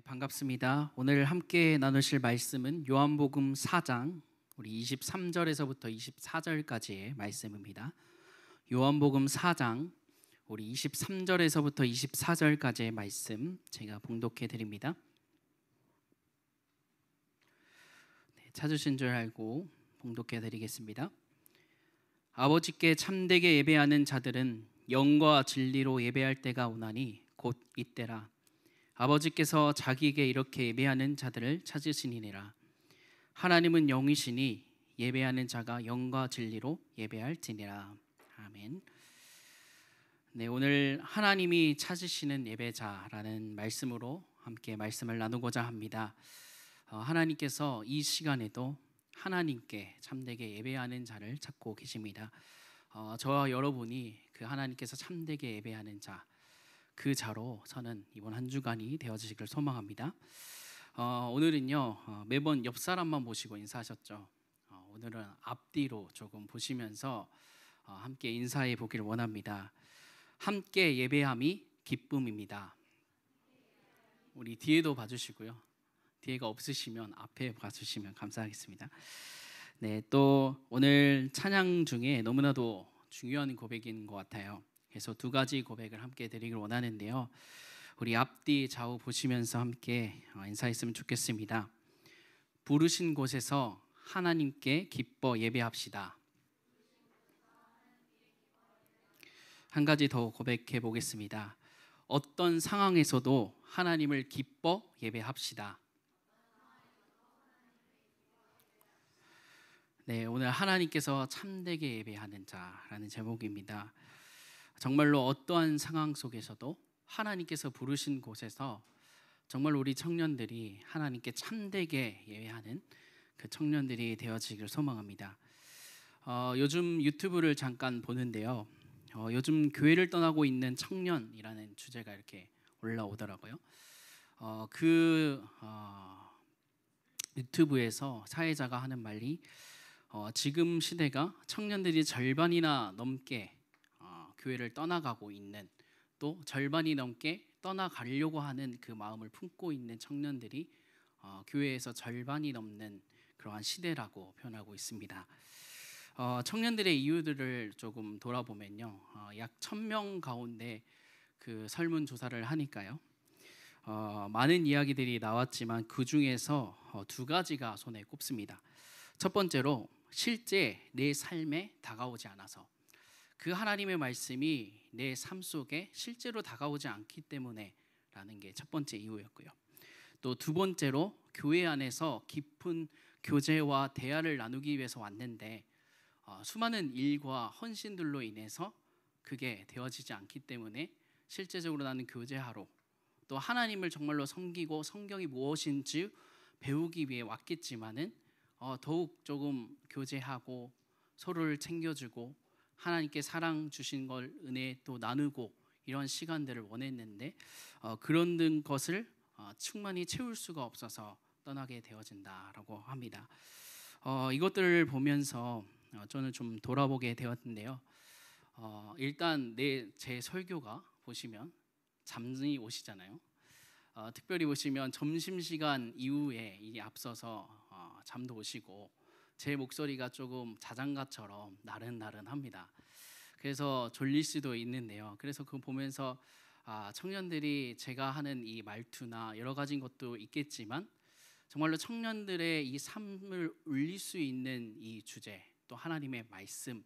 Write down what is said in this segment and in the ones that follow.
반갑습니다. 오늘 함께 나누실 말씀은 요한복음 4장 우리 23절에서부터 24절까지의 말씀입니다. 요한복음 4장 우리 23절에서부터 24절까지의 말씀 제가 봉독해 드립니다. 찾으신 줄 알고 봉독해 드리겠습니다. 아버지께 참되게 예배하는 자들은 영과 진리로 예배할 때가 오나니 곧 이때라. 아버지께서 자기에게 이렇게 예배하는 자들을 찾으시니라. 하나님은 영이시니 예배하는 자가 영과 진리로 예배할지니라. 아멘. 네, 오늘 하나님이 찾으시는 예배자라는 말씀으로 함께 말씀을 나누고자 합니다. 하나님께서 이 시간에도 하나님께 참되게 예배하는 자를 찾고 계십니다. 저와 여러분이 그 하나님께서 참되게 예배하는 자, 그 자로 저는 이번 한 주간이 되어지기를 소망합니다. 오늘은요 매번 옆 사람만 보시고 인사하셨죠. 오늘은 앞뒤로 조금 보시면서 함께 인사해 보기를 원합니다. 함께 예배함이 기쁨입니다. 우리 뒤에도 봐주시고요. 뒤에가 없으시면 앞에 봐주시면 감사하겠습니다. 네, 또 오늘 찬양 중에 너무나도 중요한 고백인 것 같아요. 그래서 두 가지 고백을 함께 드리길 원하는데요. 우리 앞뒤 좌우 보시면서 함께 인사했으면 좋겠습니다. 부르신 곳에서 하나님께 기뻐 예배합시다. 한 가지 더 고백해 보겠습니다. 어떤 상황에서도 하나님을 기뻐 예배합시다. 네, 오늘 하나님께서 참되게 예배하는 자라는 제목입니다. 정말로 어떠한 상황 속에서도 하나님께서 부르신 곳에서 정말 우리 청년들이 하나님께 참되게 예배하는 그 청년들이 되어지길 소망합니다. 요즘 유튜브를 잠깐 보는데요. 요즘 교회를 떠나고 있는 청년이라는 주제가 이렇게 올라오더라고요. 유튜브에서 사회자가 하는 말이 지금 시대가 청년들이 절반이나 넘게 교회를 떠나가고 있는, 또 절반이 넘게 떠나가려고 하는 그 마음을 품고 있는 청년들이 교회에서 절반이 넘는 그러한 시대라고 표현하고 있습니다. 청년들의 이유들을 조금 돌아보면요, 약 1000명 가운데 그 설문조사를 하니까요, 많은 이야기들이 나왔지만 그 중에서 두 가지가 손에 꼽습니다. 첫 번째로 실제 내 삶에 다가오지 않아서, 그 하나님의 말씀이 내 삶 속에 실제로 다가오지 않기 때문에 라는 게 첫 번째 이유였고요. 또 두 번째로 교회 안에서 깊은 교제와 대화를 나누기 위해서 왔는데 수많은 일과 헌신들로 인해서 그게 되어지지 않기 때문에 실제적으로 나는 교제하러, 또 하나님을 정말로 섬기고 성경이 무엇인지 배우기 위해 왔겠지만은 더욱 조금 교제하고 서로를 챙겨주고 하나님께 사랑 주신 걸 은혜 또 나누고 이런 시간들을 원했는데 그런 것을 충만히 채울 수가 없어서 떠나게 되어진다라고 합니다. 이것들을 보면서 저는 좀 돌아보게 되었는데요. 일단 제 설교가 보시면 잠이 오시잖아요. 특별히 보시면 점심시간 이후에 이게 앞서서 잠도 오시고 제 목소리가 조금 자장가처럼 나른나른합니다. 그래서 졸릴 수도 있는데요. 그래서 그거 보면서 청년들이 제가 하는 이 말투나 여러 가지 것도 있겠지만 정말로 청년들의 이 삶을 울릴 수 있는 이 주제, 또 하나님의 말씀,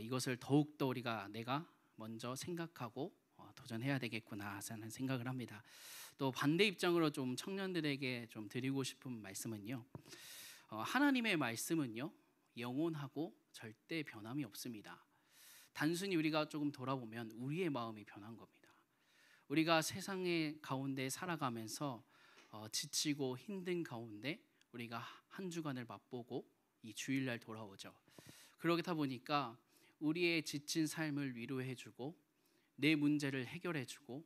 이것을 더욱더 내가 먼저 생각하고 도전해야 되겠구나 하는 생각을 합니다. 또 반대 입장으로 좀 청년들에게 좀 드리고 싶은 말씀은요, 하나님의 말씀은요 영원하고 절대 변함이 없습니다. 단순히 우리가 조금 돌아보면 우리의 마음이 변한 겁니다. 우리가 세상의 가운데 살아가면서 지치고 힘든 가운데 우리가 한 주간을 맛보고 이 주일날 돌아오죠. 그러다 보니까 우리의 지친 삶을 위로해주고 내 문제를 해결해주고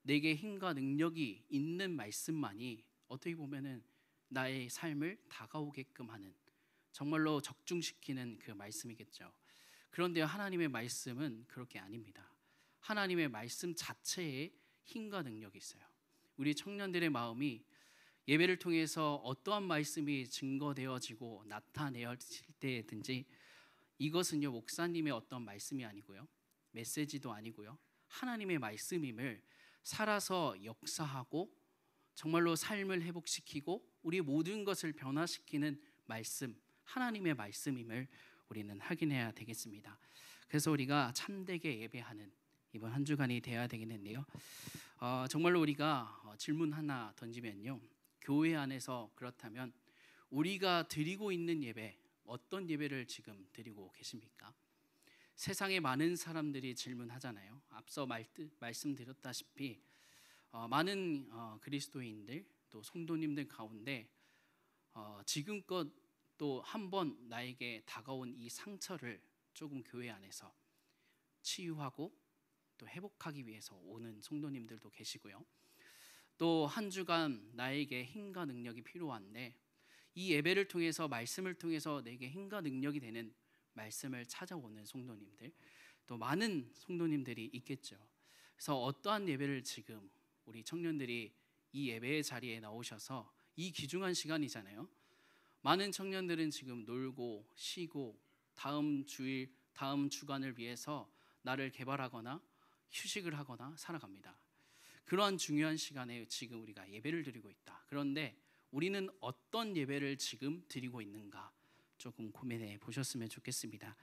내게 힘과 능력이 있는 말씀만이 어떻게 보면은 나의 삶을 다가오게끔 하는, 정말로 적중시키는 그 말씀이겠죠. 그런데 하나님의 말씀은 그렇게 아닙니다. 하나님의 말씀 자체에 힘과 능력이 있어요. 우리 청년들의 마음이 예배를 통해서 어떠한 말씀이 증거되어지고 나타내어질 때든지 이것은요 목사님의 어떤 말씀이 아니고요 메시지도 아니고요 하나님의 말씀임을 살아서 역사하고 정말로 삶을 회복시키고 우리 모든 것을 변화시키는 말씀 하나님의 말씀임을 우리는 확인해야 되겠습니다. 그래서 우리가 참되게 예배하는 이번 한 주간이 되어야 되겠는데요. 정말로 우리가 질문 하나 던지면요. 교회 안에서 그렇다면 우리가 드리고 있는 예배 어떤 예배를 지금 드리고 계십니까? 세상에 많은 사람들이 질문하잖아요. 앞서 말씀드렸다시피 많은 그리스도인들 또 성도님들 가운데 지금껏 또 한 번 나에게 다가온 이 상처를 조금 교회 안에서 치유하고 또 회복하기 위해서 오는 성도님들도 계시고요. 또 한 주간 나에게 힘과 능력이 필요한데 이 예배를 통해서 말씀을 통해서 내게 힘과 능력이 되는 말씀을 찾아오는 성도님들 또 많은 성도님들이 있겠죠. 그래서 어떠한 예배를 지금 우리 청년들이 이 예배의 자리에 나오셔서 이 귀중한 시간이잖아요. 많은 청년들은 지금 놀고 쉬고 다음 주일 다음 주간을 위해서 나를 개발하거나 휴식을 하거나 살아갑니다. 그러한 중요한 시간에 지금 우리가 예배를 드리고 있다. 그런데 우리는 어떤 예배를 지금 드리고 있는가 조금 고민해 보셨으면 좋겠습니다.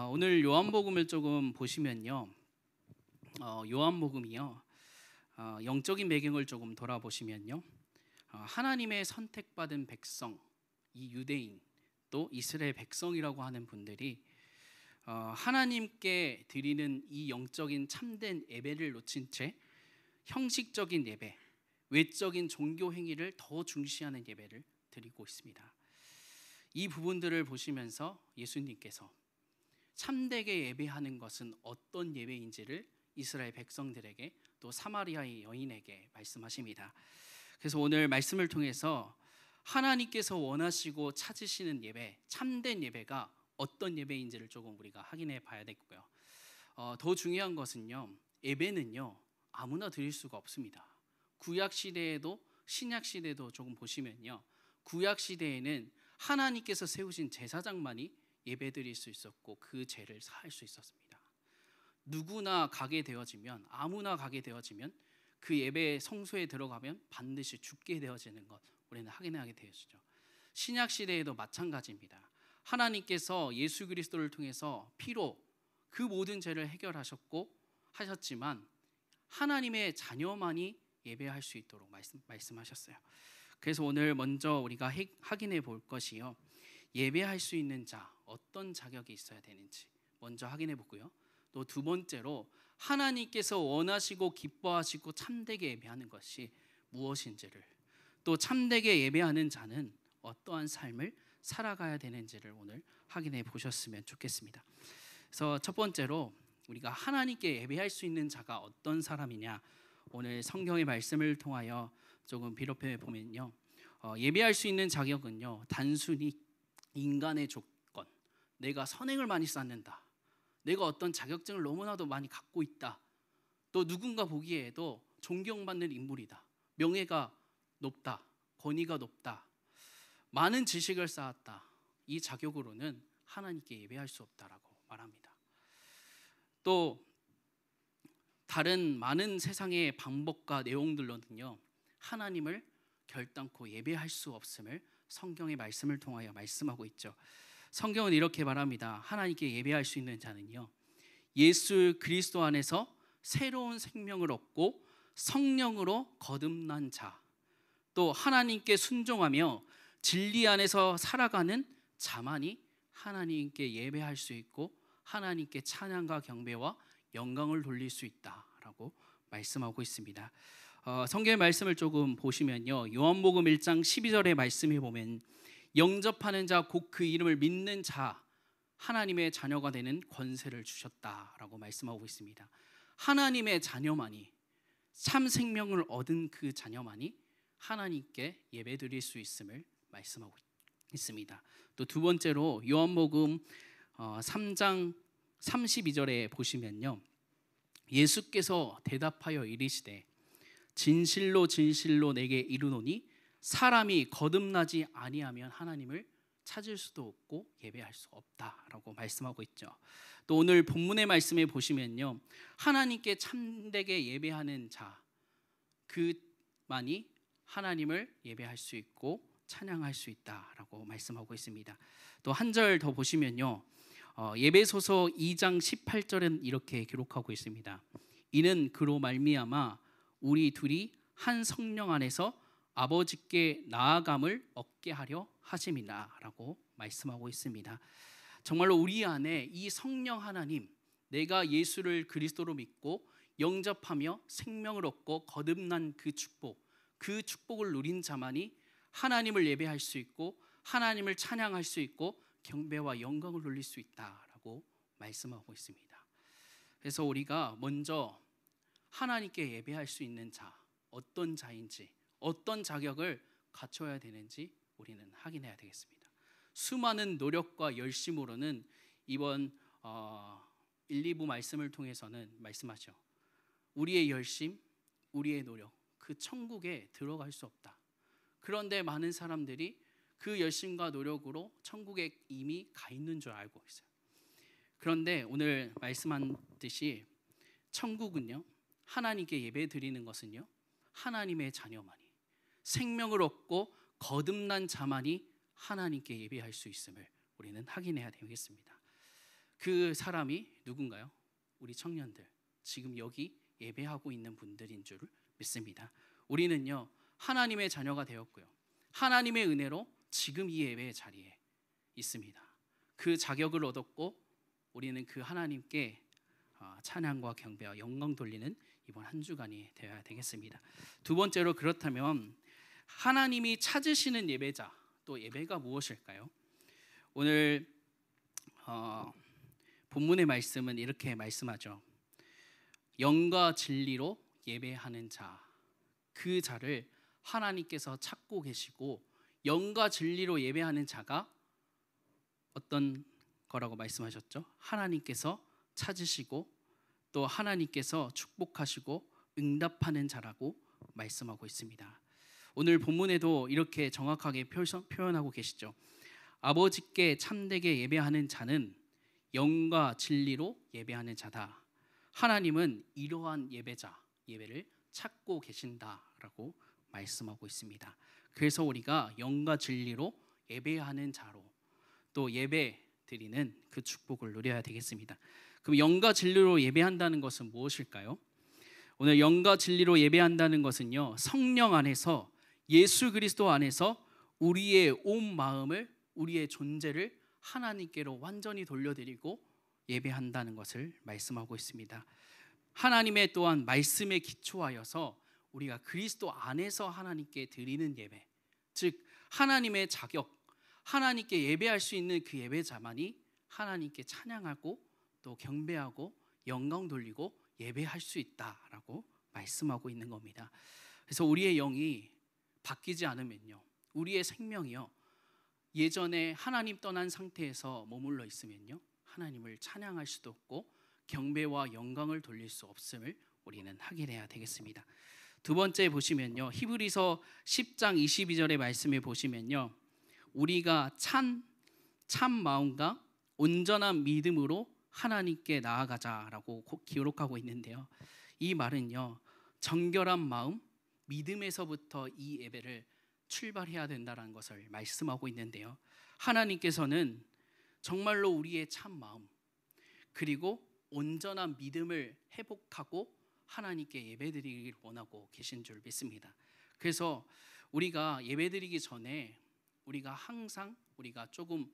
오늘 요한복음을 조금 보시면요, 요한복음이요 영적인 배경을 조금 돌아보시면요, 하나님의 선택받은 백성, 이 유대인 또 이스라엘 백성이라고 하는 분들이 하나님께 드리는 이 영적인 참된 예배를 놓친 채 형식적인 예배, 외적인 종교 행위를 더 중시하는 예배를 드리고 있습니다. 이 부분들을 보시면서 예수님께서 참되게 예배하는 것은 어떤 예배인지를 이스라엘 백성들에게 또 사마리아의 여인에게 말씀하십니다. 그래서 오늘 말씀을 통해서 하나님께서 원하시고 찾으시는 예배, 참된 예배가 어떤 예배인지를 조금 우리가 확인해 봐야 되고요. 더 중요한 것은요, 예배는요 아무나 드릴 수가 없습니다. 구약 시대에도 신약 시대도 조금 보시면요, 구약 시대에는 하나님께서 세우신 제사장만이 예배 드릴 수 있었고 그 죄를 사할 수 있었습니다. 누구나 가게 되어지면, 아무나 가게 되어지면 그 예배 성소에 들어가면 반드시 죽게 되어지는 것 우리는 확인하게 되어지죠. 신약 시대에도 마찬가지입니다. 하나님께서 예수 그리스도를 통해서 피로 그 모든 죄를 해결하셨고 하셨지만 하나님의 자녀만이 예배할 수 있도록 말씀하셨어요. 그래서 오늘 먼저 우리가 확인해 볼 것이요, 예배할 수 있는 자 어떤 자격이 있어야 되는지 먼저 확인해 보고요. 또 두 번째로 하나님께서 원하시고 기뻐하시고 참되게 예배하는 것이 무엇인지를, 또 참되게 예배하는 자는 어떠한 삶을 살아가야 되는지를 오늘 확인해 보셨으면 좋겠습니다. 그래서 첫 번째로 우리가 하나님께 예배할 수 있는 자가 어떤 사람이냐, 오늘 성경의 말씀을 통하여 조금 비롯해 보면요, 예배할 수 있는 자격은요 단순히 인간의 조건, 내가 선행을 많이 쌓는다, 내가 어떤 자격증을 너무나도 많이 갖고 있다, 또 누군가 보기에도 존경받는 인물이다, 명예가 높다, 권위가 높다, 많은 지식을 쌓았다, 이 자격으로는 하나님께 예배할 수 없다라고 말합니다. 또 다른 많은 세상의 방법과 내용들로는요 하나님을 결단코 예배할 수 없음을 성경의 말씀을 통하여 말씀하고 있죠. 성경은 이렇게 말합니다. 하나님께 예배할 수 있는 자는요, 예수 그리스도 안에서 새로운 생명을 얻고 성령으로 거듭난 자, 또 하나님께 순종하며 진리 안에서 살아가는 자만이 하나님께 예배할 수 있고 하나님께 찬양과 경배와 영광을 돌릴 수 있다라고 말씀하고 있습니다. 성경의 말씀을 조금 보시면요, 요한복음 1장 12절의 말씀에 보면 영접하는 자 곧 그 이름을 믿는 자 하나님의 자녀가 되는 권세를 주셨다라고 말씀하고 있습니다. 하나님의 자녀만이, 참 생명을 얻은 그 자녀만이 하나님께 예배드릴 수 있음을 말씀하고 있습니다. 또 두 번째로 요한복음 3장 32절에 보시면요, 예수께서 대답하여 이르시되 진실로 진실로 내게 이르노니 사람이 거듭나지 아니하면 하나님을 찾을 수도 없고 예배할 수 없다라고 말씀하고 있죠. 또 오늘 본문의 말씀에 보시면요, 하나님께 참되게 예배하는 자 그만이 하나님을 예배할 수 있고 찬양할 수 있다라고 말씀하고 있습니다. 또 한 절 더 보시면요, 예배소서 2장 18절은 이렇게 기록하고 있습니다. 이는 그로 말미암아 우리 둘이 한 성령 안에서 아버지께 나아감을 얻게 하려 하심이라라고 말씀하고 있습니다. 정말로 우리 안에 이 성령 하나님, 내가 예수를 그리스도로 믿고 영접하며 생명을 얻고 거듭난 그 축복을 누린 자만이 하나님을 예배할 수 있고 하나님을 찬양할 수 있고 경배와 영광을 돌릴 수 있다라고 말씀하고 있습니다. 그래서 우리가 먼저 하나님께 예배할 수 있는 자, 어떤 자인지, 어떤 자격을 갖춰야 되는지 우리는 확인해야 되겠습니다. 수많은 노력과 열심으로는 이번 1, 2부 말씀을 통해서는 말씀하죠. 우리의 열심, 우리의 노력, 그 천국에 들어갈 수 없다. 그런데 많은 사람들이 그 열심과 노력으로 천국에 이미 가 있는 줄 알고 있어요. 그런데 오늘 말씀한 듯이 천국은요, 하나님께 예배 드리는 것은요, 하나님의 자녀만이, 생명을 얻고 거듭난 자만이 하나님께 예배할 수 있음을 우리는 확인해야 되겠습니다. 그 사람이 누군가요? 우리 청년들, 지금 여기 예배하고 있는 분들인 줄 믿습니다. 우리는요, 하나님의 자녀가 되었고요, 하나님의 은혜로 지금 이 예배의 자리에 있습니다. 그 자격을 얻었고 우리는 그 하나님께 찬양과 경배와 영광 돌리는 이번 한 주간이 되어야 되겠습니다. 두 번째로, 그렇다면 하나님이 찾으시는 예배자, 또 예배가 무엇일까요? 오늘 본문의 말씀은 이렇게 말씀하죠. 영과 진리로 예배하는 자, 그 자를 하나님께서 찾고 계시고, 영과 진리로 예배하는 자가 어떤 거라고 말씀하셨죠? 하나님께서 찾으시고 또 하나님께서 축복하시고 응답하는 자라고 말씀하고 있습니다. 오늘 본문에도 이렇게 정확하게 표현하고 계시죠. 아버지께 참되게 예배하는 자는 영과 진리로 예배하는 자다. 하나님은 이러한 예배를 찾고 계신다라고 말씀하고 있습니다. 그래서 우리가 영과 진리로 예배하는 자로 또 예배 드리는 그 축복을 누려야 되겠습니다. 그럼 영과 진리로 예배한다는 것은 무엇일까요? 오늘 영과 진리로 예배한다는 것은요, 성령 안에서, 예수 그리스도 안에서 우리의 온 마음을, 우리의 존재를 하나님께로 완전히 돌려드리고 예배한다는 것을 말씀하고 있습니다. 하나님의 또한 말씀에 기초하여서 우리가 그리스도 안에서 하나님께 드리는 예배, 즉 하나님의 자격, 하나님께 예배할 수 있는 그 예배자만이 하나님께 찬양하고 또 경배하고 영광 돌리고 예배할 수 있다라고 말씀하고 있는 겁니다. 그래서 우리의 영이 바뀌지 않으면요, 우리의 생명이요, 예전에 하나님 떠난 상태에서 머물러 있으면요, 하나님을 찬양할 수도 없고 경배와 영광을 돌릴 수 없음을 우리는 확인해야 되겠습니다. 두 번째 보시면요, 히브리서 10장 22절의 말씀에 보시면요, 우리가 참 마음과 온전한 믿음으로 하나님께 나아가자라고 기록하고 있는데요, 이 말은요, 정결한 마음, 믿음에서부터 이 예배를 출발해야 된다는 것을 말씀하고 있는데요, 하나님께서는 정말로 우리의 참 마음 그리고 온전한 믿음을 회복하고 하나님께 예배드리길 원하고 계신 줄 믿습니다. 그래서 우리가 예배드리기 전에 우리가 항상 조금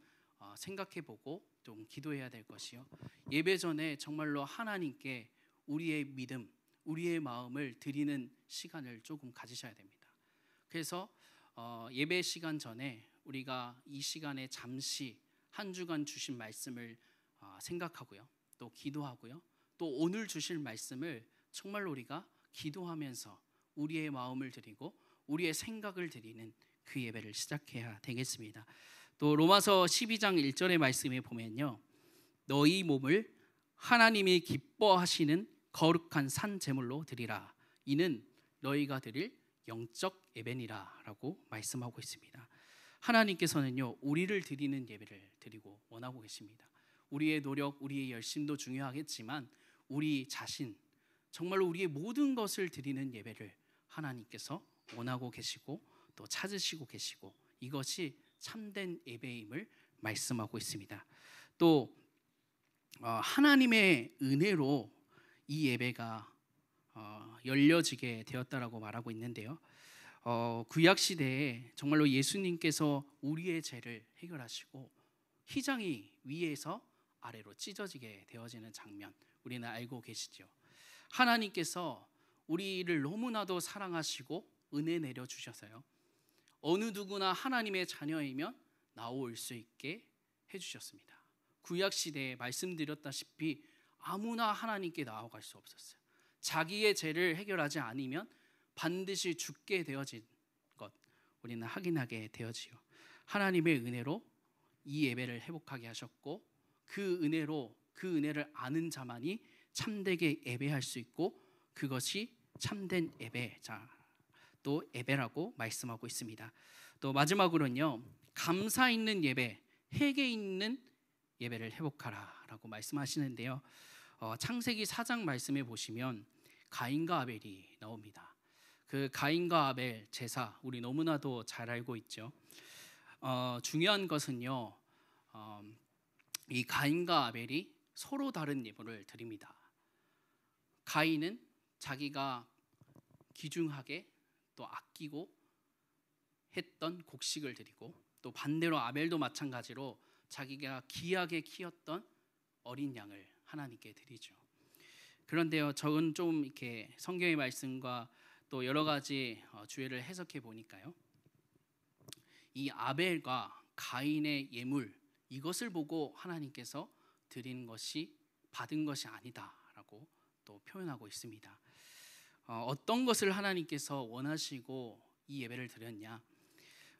생각해보고 좀 기도해야 될 것이요, 예배 전에 정말로 하나님께 우리의 믿음, 우리의 마음을 드리는 시간을 조금 가지셔야 됩니다. 그래서 예배 시간 전에 우리가 이 시간에 잠시 한 주간 주신 말씀을 생각하고요, 또 기도하고요, 또 오늘 주실 말씀을 정말로 우리가 기도하면서 우리의 마음을 드리고 우리의 생각을 드리는 그 예배를 시작해야 되겠습니다. 또 로마서 12장 1절의 말씀에 보면요, 너희 몸을 하나님이 기뻐하시는 거룩한 산 제물로 드리라. 이는 너희가 드릴 영적 예배니라라고 말씀하고 있습니다. 하나님께서는요, 우리를 드리는 예배를 드리고 원하고 계십니다. 우리의 노력, 우리의 열심도 중요하겠지만 우리 자신, 정말로 우리의 모든 것을 드리는 예배를 하나님께서 원하고 계시고 또 찾으시고 계시고, 이것이 참된 예배임을 말씀하고 있습니다. 또 하나님의 은혜로 이 예배가 열려지게 되었다라고 말하고 있는데요. 구약 시대에 정말로 예수님께서 우리의 죄를 해결하시고 휘장이 위에서 아래로 찢어지게 되어지는 장면, 우리는 알고 계시죠. 하나님께서 우리를 너무나도 사랑하시고 은혜 내려 주셔서요, 어느 누구나 하나님의 자녀이면 나올 수 있게 해주셨습니다. 구약 시대에 말씀드렸다시피 아무나 하나님께 나아갈 수 없었어요. 자기의 죄를 해결하지 않으면 반드시 죽게 되어진 것, 우리는 확인하게 되어지요. 하나님의 은혜로 이 예배를 회복하게 하셨고, 그 은혜로 그 은혜를 아는 자만이 참되게 예배할 수 있고, 그것이 참된 예배자, 또 예배라고 말씀하고 있습니다. 또 마지막으로는요, 감사 있는 예배, 회개 있는 예배를 회복하라라고 말씀하시는데요. 창세기 4장 말씀에 보시면 가인과 아벨이 나옵니다. 그 가인과 아벨 제사, 우리 너무나도 잘 알고 있죠. 중요한 것은요, 이 가인과 아벨이 서로 다른 예물을 드립니다. 가인은 자기가 귀중하게 또 아끼고 했던 곡식을 드리고, 또 반대로 아벨도 마찬가지로 자기가 귀하게 키웠던 어린 양을 하나님께 드리죠. 그런데요, 저는 좀 이렇게 성경의 말씀과 또 여러 가지 주의를 해석해 보니까요, 이 아벨과 가인의 예물, 이것을 보고 하나님께서 드린 것이 받은 것이 아니다라고 또 표현하고 있습니다. 어떤 것을 하나님께서 원하시고 이 예배를 드렸냐?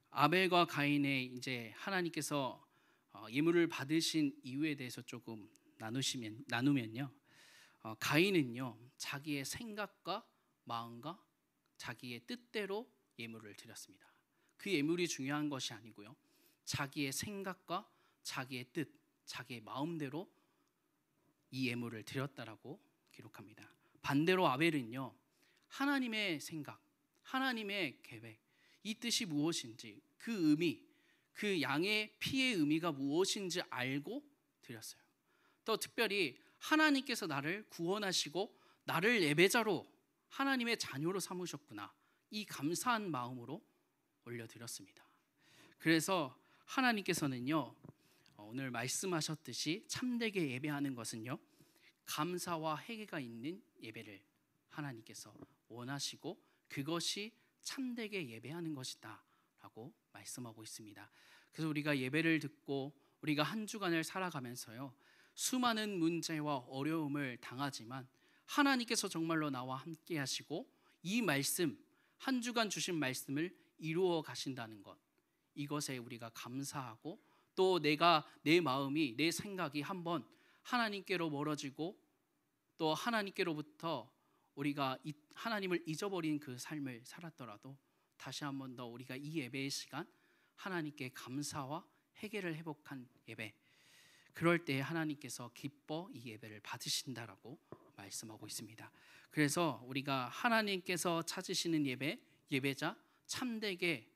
아벨과 가인의 이제 하나님께서 예물을 받으신 이유에 대해서 조금 나누면요, 가인은요, 자기의 생각과 마음과 자기의 뜻대로 예물을 드렸습니다. 그 예물이 중요한 것이 아니고요, 자기의 생각과 자기의 뜻, 자기의 마음대로 이 예물을 드렸다라고 기록합니다. 반대로 아벨은요, 하나님의 생각, 하나님의 계획, 이 뜻이 무엇인지, 그 의미, 그 양의 피의 의미가 무엇인지 알고 드렸어요. 또 특별히 하나님께서 나를 구원하시고 나를 예배자로, 하나님의 자녀로 삼으셨구나, 이 감사한 마음으로 올려드렸습니다. 그래서 하나님께서는요, 오늘 말씀하셨듯이 참되게 예배하는 것은요, 감사와 회개가 있는 예배를 하나님께서 원하시고 그것이 참되게 예배하는 것이다 라고 말씀하고 있습니다. 그래서 우리가 예배를 듣고 우리가 한 주간을 살아가면서요, 수많은 문제와 어려움을 당하지만 하나님께서 정말로 나와 함께 하시고 이 말씀, 한 주간 주신 말씀을 이루어 가신다는 것, 이것에 우리가 감사하고, 또 내 마음이, 내 생각이 한번 하나님께로 멀어지고 또 하나님께로부터 우리가 하나님을 잊어버린 그 삶을 살았더라도 다시 한 번 더 우리가 이 예배의 시간, 하나님께 감사와 회개를 회복한 예배, 그럴 때 하나님께서 기뻐 이 예배를 받으신다라고 말씀하고 있습니다. 그래서 우리가 하나님께서 찾으시는 예배, 예배자, 참되게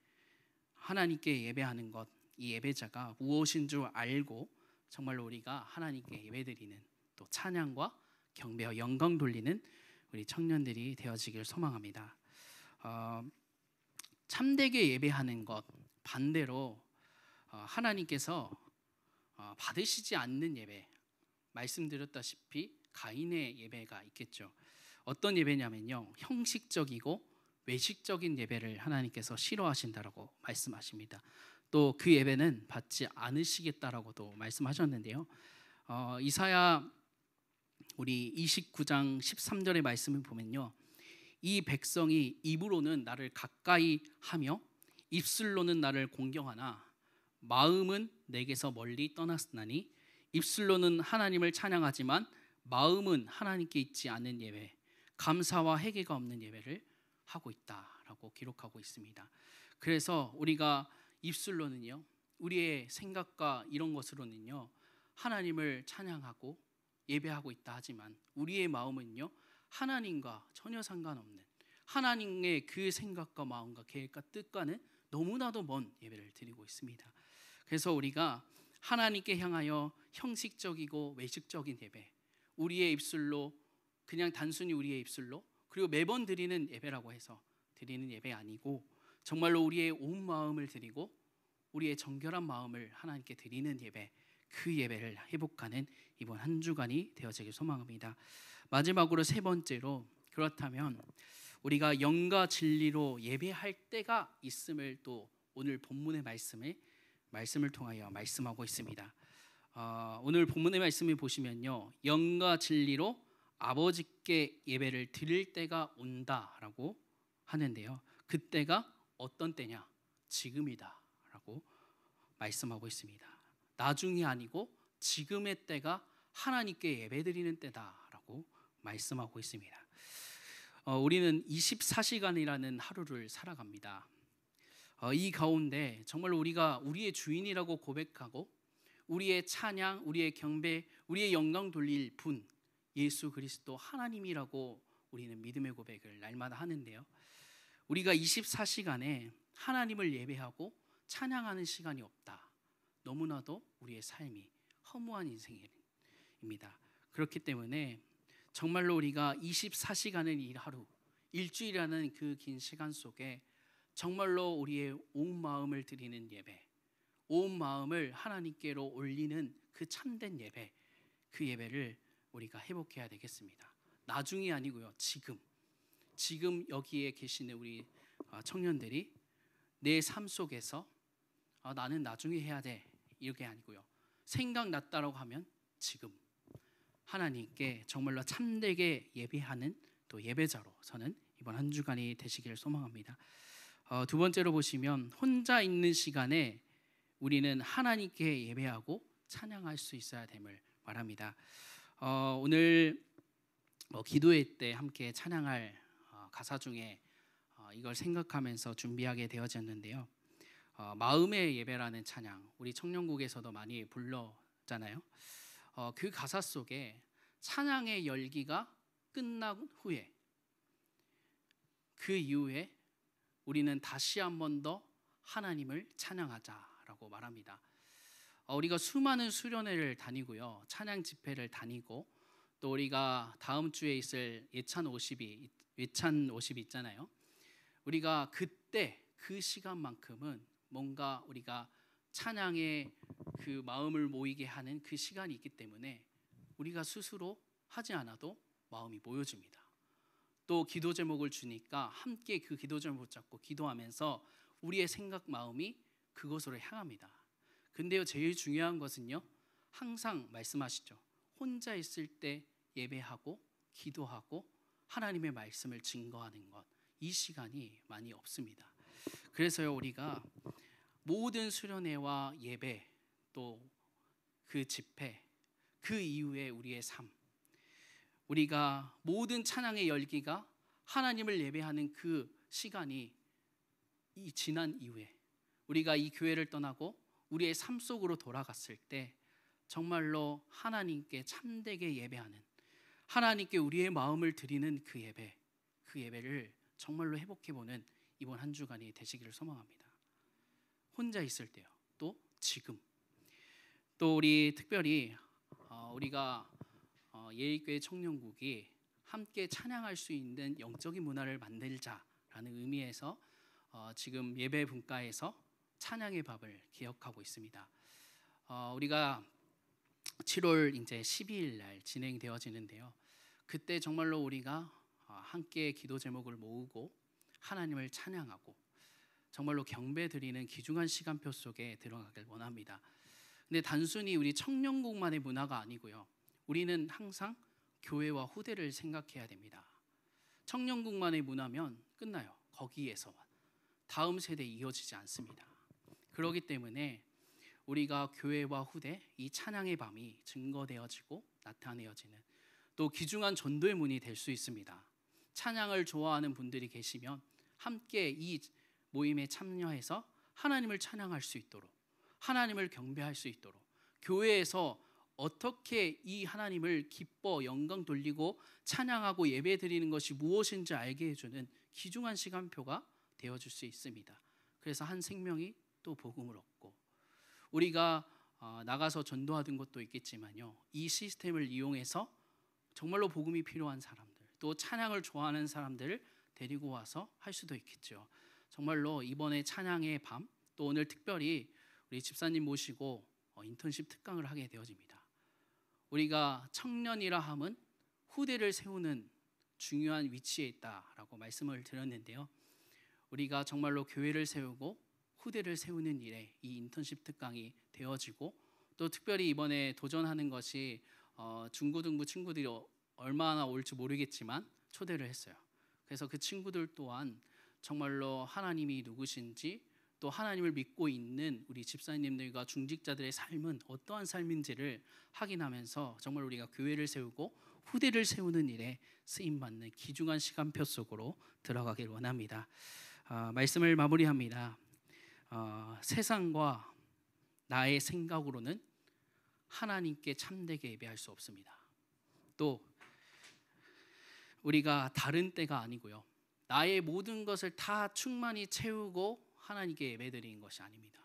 하나님께 예배하는 것, 이 예배자가 무엇인 줄 알고 정말로 우리가 하나님께 예배드리는, 또 찬양과 경배와 영광 돌리는 우리 청년들이 되어지길 소망합니다. 참되게 예배하는 것, 반대로 하나님께서 받으시지 않는 예배, 말씀드렸다시피 가인의 예배가 있겠죠. 어떤 예배냐면요, 형식적이고 외식적인 예배를 하나님께서 싫어하신다라고 말씀하십니다. 또 그 예배는 받지 않으시겠다라고도 말씀하셨는데요, 이사야 우리 29장 13절의 말씀을 보면요, 이 백성이 입으로는 나를 가까이 하며 입술로는 나를 공경하나 마음은 내게서 멀리 떠났으나니, 입술로는 하나님을 찬양하지만 마음은 하나님께 있지 않는 예배, 감사와 회개가 없는 예배를 하고 있다라고 기록하고 있습니다. 그래서 우리가 입술로는요, 우리의 생각과 이런 것으로는요, 하나님을 찬양하고 예배하고 있다 하지만 우리의 마음은요, 하나님과 전혀 상관없는, 하나님의 그 생각과 마음과 계획과 뜻과는 너무나도 먼 예배를 드리고 있습니다. 그래서 우리가 하나님께 향하여 형식적이고 외식적인 예배, 우리의 입술로, 그냥 단순히 우리의 입술로, 그리고 매번 드리는 예배라고 해서 드리는 예배 아니고 정말로 우리의 온 마음을 드리고 우리의 정결한 마음을 하나님께 드리는 예배, 그 예배를 회복하는 이번 한 주간이 되어지길 소망합니다. 마지막으로 세 번째로, 그렇다면 우리가 영과 진리로 예배할 때가 있음을 또 오늘 본문의 말씀을 통하여 말씀하고 있습니다. 오늘 본문의 말씀을 보시면요, 영과 진리로 아버지께 예배를 드릴 때가 온다라고 하는데요, 그때가 어떤 때냐? 지금이다라고 말씀하고 있습니다. 나중이 아니고 지금의 때가 하나님께 예배드리는 때다라고 말씀하고 있습니다. 우리는 24시간이라는 하루를 살아갑니다. 이 가운데 정말로 우리가 우리의 주인이라고 고백하고 우리의 찬양, 우리의 경배, 우리의 영광 돌릴 분 예수 그리스도 하나님이라고 우리는 믿음의 고백을 날마다 하는데요, 우리가 24시간에 하나님을 예배하고 찬양하는 시간이 없다. 너무나도 우리의 삶이 허무한 인생입니다. 그렇기 때문에 정말로 우리가 24시간을 이 하루, 일주일이라는 그 긴 시간 속에 정말로 우리의 온 마음을 드리는 예배, 온 마음을 하나님께로 올리는 그 참된 예배, 그 예배를 우리가 회복해야 되겠습니다. 나중이 아니고요, 지금 여기에 계시는 우리 청년들이 내 삶 속에서 나는 나중에 해야 돼, 이게 아니고요, 생각났다라고 하면 지금 하나님께 정말로 참되게 예배하는 또 예배자로 저는 이번 한 주간이 되시기를 소망합니다. 두 번째로 보시면 혼자 있는 시간에 우리는 하나님께 예배하고 찬양할 수 있어야 됨을 말합니다. 오늘 기도회 때 함께 찬양할 가사 중에 이걸 생각하면서 준비하게 되어졌는데요, 마음의 예배라는 찬양, 우리 청년국에서도 많이 불렀잖아요. 그 가사 속에 찬양의 열기가 끝난 후에, 그 이후에 우리는 다시 한 번 더 하나님을 찬양하자라고 말합니다. 우리가 수많은 수련회를 다니고요, 찬양 집회를 다니고, 또 우리가 다음 주에 있을 예찬 50이 있잖아요. 우리가 그때 그 시간만큼은 뭔가 우리가 찬양의 그 마음을 모이게 하는 그 시간이 있기 때문에 우리가 스스로 하지 않아도 마음이 모여집니다. 또 기도 제목을 주니까 함께 그 기도 제목을 붙잡고 기도하면서 우리의 생각, 마음이 그곳으로 향합니다. 근데요, 제일 중요한 것은요, 항상 말씀하시죠, 혼자 있을 때 예배하고 기도하고 하나님의 말씀을 증거하는 것, 이 시간이 많이 없습니다. 그래서요, 우리가 모든 수련회와 예배, 또 그 집회, 그 이후에 우리의 삶, 우리가 모든 찬양의 열기가 하나님을 예배하는 그 시간이 이 지난 이후에 우리가 이 교회를 떠나고 우리의 삶 속으로 돌아갔을 때 정말로 하나님께 참되게 예배하는, 하나님께 우리의 마음을 드리는 그 예배를 정말로 회복해보는 이번 한 주간이 되시기를 소망합니다. 혼자 있을 때요, 또 지금, 또 우리 특별히 우리가 예일교회 청년국이 함께 찬양할 수 있는 영적인 문화를 만들자라는 의미에서 지금 예배 분과에서 찬양의 밥을 기억하고 있습니다. 우리가 7월 이제 12일 날 진행되어지는데요, 그때 정말로 우리가 함께 기도 제목을 모으고 하나님을 찬양하고 정말로 경배 드리는 귀중한 시간표 속에 들어가길 원합니다. 근데 단순히 우리 청년국만의 문화가 아니고요, 우리는 항상 교회와 후대를 생각해야 됩니다. 청년국만의 문화면 끝나요. 거기에서만 다음 세대에 이어지지 않습니다. 그렇기 때문에 우리가 교회와 후대, 이 찬양의 밤이 증거되어지고 나타내어지는 또 귀중한 전도의 문이 될 수 있습니다. 찬양을 좋아하는 분들이 계시면 함께 이 모임에 참여해서 하나님을 찬양할 수 있도록, 하나님을 경배할 수 있도록, 교회에서 어떻게 이 하나님을 기뻐 영광 돌리고 찬양하고 예배드리는 것이 무엇인지 알게 해주는 귀중한 시간표가 되어줄 수 있습니다. 그래서 한 생명이 또 복음을 얻고, 우리가 나가서 전도하던 것도 있겠지만요, 이 시스템을 이용해서 정말로 복음이 필요한 사람들, 또 찬양을 좋아하는 사람들을 데리고 와서 할 수도 있겠죠. 정말로 이번에 찬양의 밤, 또 오늘 특별히 우리 집사님 모시고 인턴십 특강을 하게 되어집니다. 우리가 청년이라 함은 후대를 세우는 중요한 위치에 있다라고 말씀을 드렸는데요, 우리가 정말로 교회를 세우고 후대를 세우는 일에 이 인턴십 특강이 되어지고, 또 특별히 이번에 도전하는 것이 중고등부 친구들이 얼마나 올지 모르겠지만 초대를 했어요. 그래서 그 친구들 또한 정말로 하나님이 누구신지, 또 하나님을 믿고 있는 우리 집사님들과 중직자들의 삶은 어떠한 삶인지를 확인하면서 정말 우리가 교회를 세우고 후대를 세우는 일에 쓰임받는 귀중한 시간표 속으로 들어가길 원합니다. 말씀을 마무리합니다. 세상과 나의 생각으로는 하나님께 참되게 예배할 수 없습니다. 또 우리가 다른 때가 아니고요, 나의 모든 것을 다 충만히 채우고 하나님께 예배드리는 것이 아닙니다.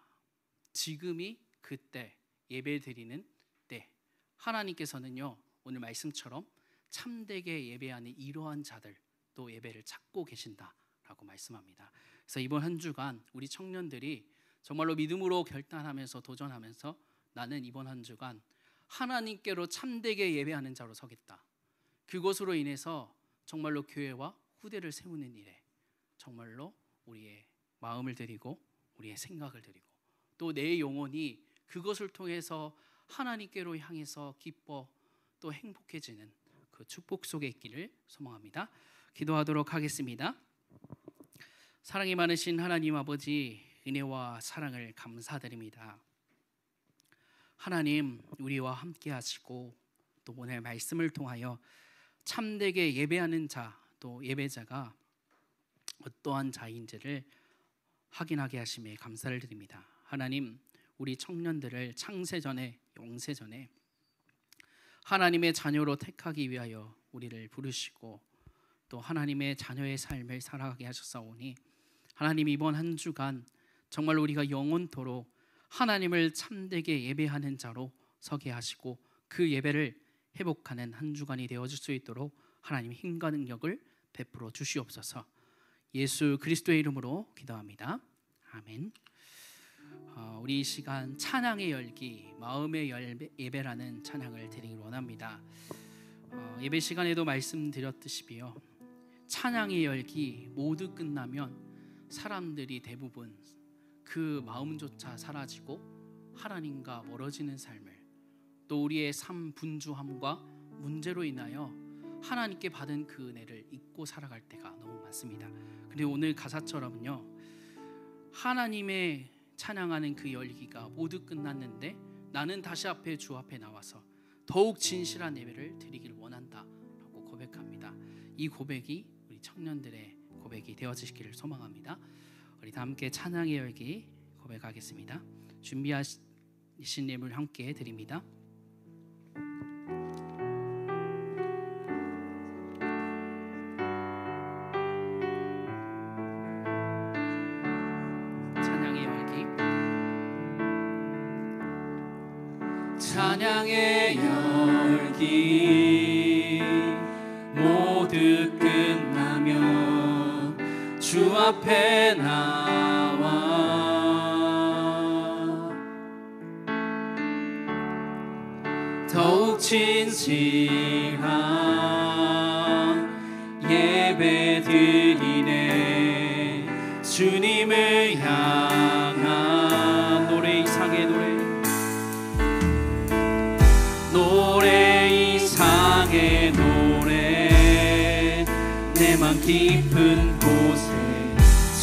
지금이 그때 예배드리는 때, 하나님께서는요 오늘 말씀처럼 참되게 예배하는 이러한 자들 또 예배를 찾고 계신다라고 말씀합니다. 그래서 이번 한 주간 우리 청년들이 정말로 믿음으로 결단하면서 도전하면서, 나는 이번 한 주간 하나님께로 참되게 예배하는 자로 서겠다. 그것으로 인해서 정말로 교회와 후대를 세우는 일에 정말로 우리의 마음을 드리고 우리의 생각을 드리고, 또 내 영혼이 그것을 통해서 하나님께로 향해서 기뻐 또 행복해지는 그 축복 속에 있기를 소망합니다. 기도하도록 하겠습니다. 사랑이 많으신 하나님 아버지, 은혜와 사랑을 감사드립니다. 하나님, 우리와 함께 하시고 또 오늘 말씀을 통하여 참되게 예배하는 자, 또 예배자가 어떠한 자인지를 확인하게 하심에 감사를 드립니다. 하나님, 우리 청년들을 창세전에 영세전에 하나님의 자녀로 택하기 위하여 우리를 부르시고 또 하나님의 자녀의 삶을 살아가게 하셨사오니, 하나님 이번 한 주간 정말 우리가 영원토록 하나님을 참되게 예배하는 자로 서게 하시고 그 예배를 회복하는 한 주간이 되어줄 수 있도록 하나님 힘과 능력을 베풀어 주시옵소서. 예수 그리스도의 이름으로 기도합니다. 아멘. 우리 이 시간 찬양의 열기, 마음의 예배라는 찬양을 드리길 원합니다. 예배 시간에도 말씀드렸듯이요, 찬양의 열기 모두 끝나면 사람들이 대부분 그 마음조차 사라지고 하나님과 멀어지는 삶을, 또 우리의 삶 분주함과 문제로 인하여 하나님께 받은 그 은혜를 잊고 살아갈 때가 너무 많습니다. 그런데 오늘 가사처럼요, 하나님의 찬양하는 그 열기가 모두 끝났는데 나는 다시 주 앞에 나와서 더욱 진실한 예배를 드리길 원한다라고 고백합니다. 이 고백이 우리 청년들의 고백이 되어지시기를 소망합니다. 우리 다 함께 찬양의 열기 고백하겠습니다. 준비하신 예물 함께 드립니다. 찬양의 열기 모두 끝나면 주 앞에 나와 더욱 진실한 예배 드리네. 주님을 향한 노래 이상의 노래 이상의 노래, 내 맘 깊은 곳에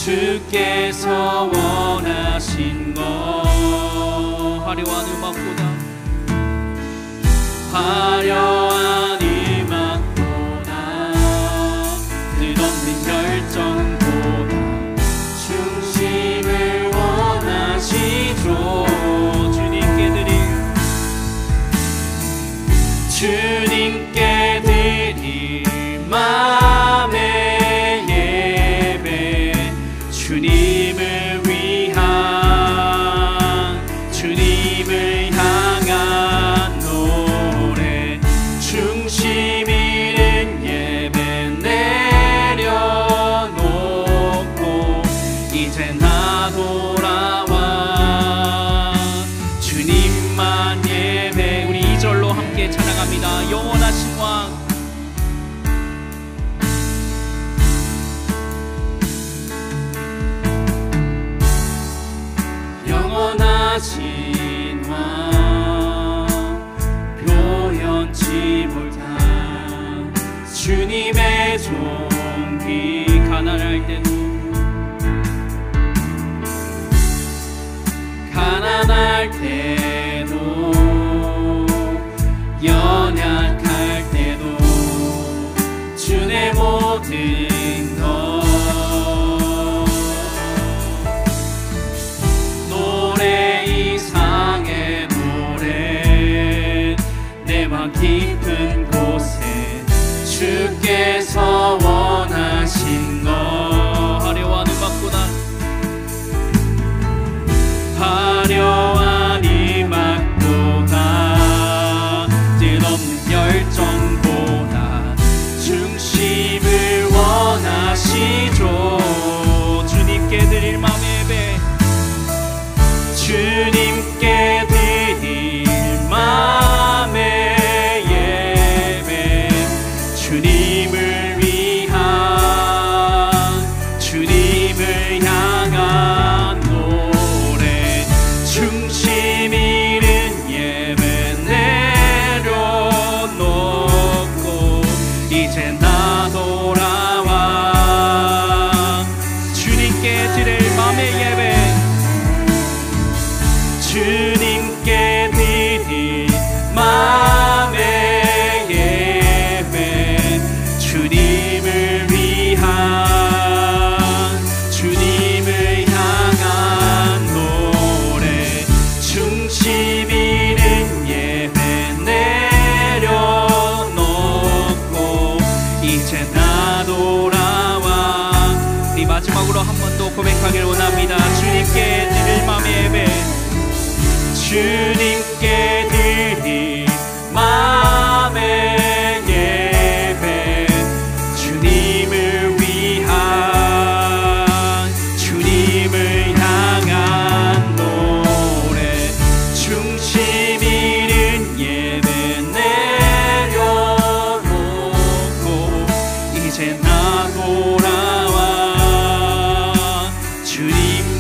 주께서 원하신 것, 화려한 음악보다 화려한 음악보다 늘 주님을 위한 주님을 향한 노래 중심 있는 예배 내려놓고 이제 나 돌아와 주님만 예배. 우리 2절로 함께 찬양합니다. 영원하신 왕 영원하신 왕 표현치 못한 주님의 종기 가난할 때도 연약할 때도 주의 모든 것 노래 이상의 노래 내 맘 깊은 곳에 주께서 원하신 것 화려한 음악보다 화려한 음악보다 뜻없는 열정보다 중심을 원하시죠. 주님께 드릴 마음의 예배 주님께 드릴 마음의 예배 주님을 위한 주님을 향한 노래 중심 있는 예배 내려놓고 이제 나 돌아와 주님께 드릴 마음의 예배 주님께 드릴 마음의 예배 주님을 위한 주님을 향한 노래 중심 있는 예배 내려놓고 이제 나 돌아와. 우리 마지막으로 한 번 더 고백하길 원합니다. 주님께 드릴 마음의 예배 주님께 드릴 마음의 예배 주님을 위한 주님을 향한 노래 중심 있는 예배 내려놓고 이제 나 돌아와 주님